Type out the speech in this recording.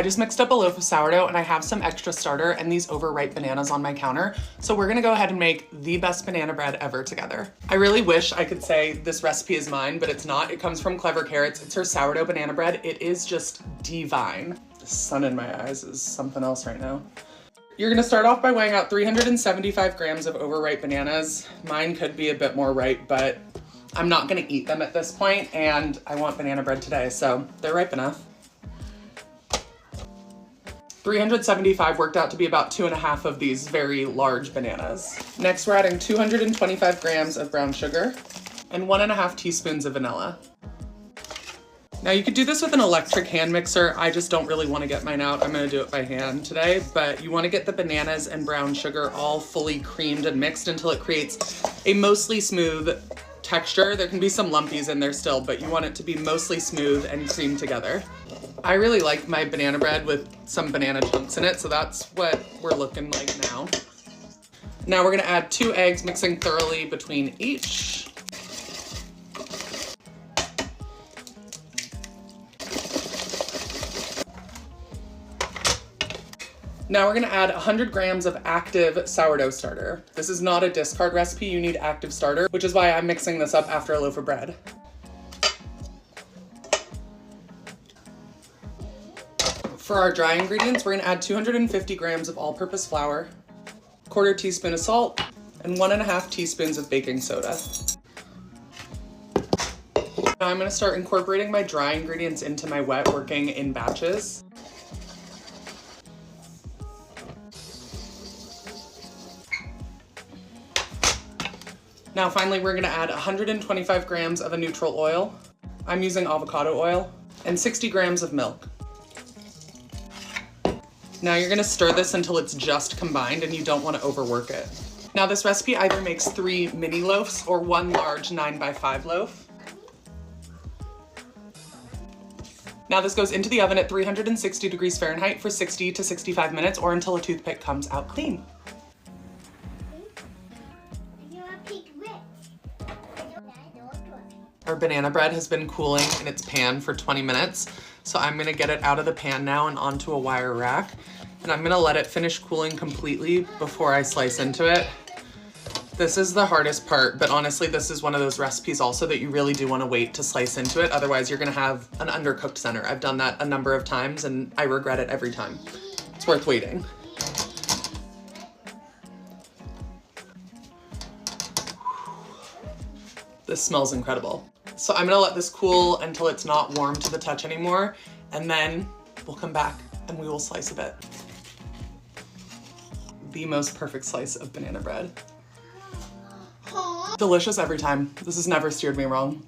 just mixed up a loaf of sourdough and I have some extra starter and these overripe bananas on my counter. So we're gonna go ahead and make the best banana bread ever together. I really wish I could say this recipe is mine, but it's not. It comes from Clever Carrots. It's her sourdough banana bread. It is just divine. The sun in my eyes is something else right now. You're gonna start off by weighing out 375 grams of overripe bananas. Mine could be a bit more ripe, but I'm not gonna eat them at this point and I want banana bread today, so they're ripe enough. 375 worked out to be about 2.5 of these very large bananas. Next, we're adding 225 grams of brown sugar and 1.5 teaspoons of vanilla. Now you could do this with an electric hand mixer. I just don't really want to get mine out. I'm gonna do it by hand today, but you want to get the bananas and brown sugar all fully creamed and mixed until it creates a mostly smooth texture. There can be some lumpies in there still, but you want it to be mostly smooth and creamed together. I really like my banana bread with some banana chunks in it, so that's what we're looking like now. Now we're gonna add 2 eggs, mixing thoroughly between each. Now we're gonna add 100 grams of active sourdough starter. This is not a discard recipe, you need active starter, which is why I'm mixing this up after a loaf of bread. For our dry ingredients, we're gonna add 250 grams of all-purpose flour, 1/4 teaspoon of salt, and 1.5 teaspoons of baking soda. Now I'm gonna start incorporating my dry ingredients into my wet, working in batches. Now finally, we're gonna add 125 grams of a neutral oil. I'm using avocado oil, and 60 grams of milk. Now you're gonna stir this until it's just combined and you don't wanna overwork it. Now this recipe either makes 3 mini loaves or 1 large 9x5 loaf. Now this goes into the oven at 360 degrees Fahrenheit for 60 to 65 minutes or until a toothpick comes out clean. Our banana bread has been cooling in its pan for 20 minutes. So I'm gonna get it out of the pan now and onto a wire rack. And I'm gonna let it finish cooling completely before I slice into it. This is the hardest part, but honestly, this is one of those recipes also that you really do wanna wait to slice into it. Otherwise, you're gonna have an undercooked center. I've done that a number of times and I regret it every time. It's worth waiting. This smells incredible. So I'm gonna let this cool until it's not warm to the touch anymore, and then we'll come back and we will slice a bit. The most perfect slice of banana bread. Delicious every time. This has never steered me wrong.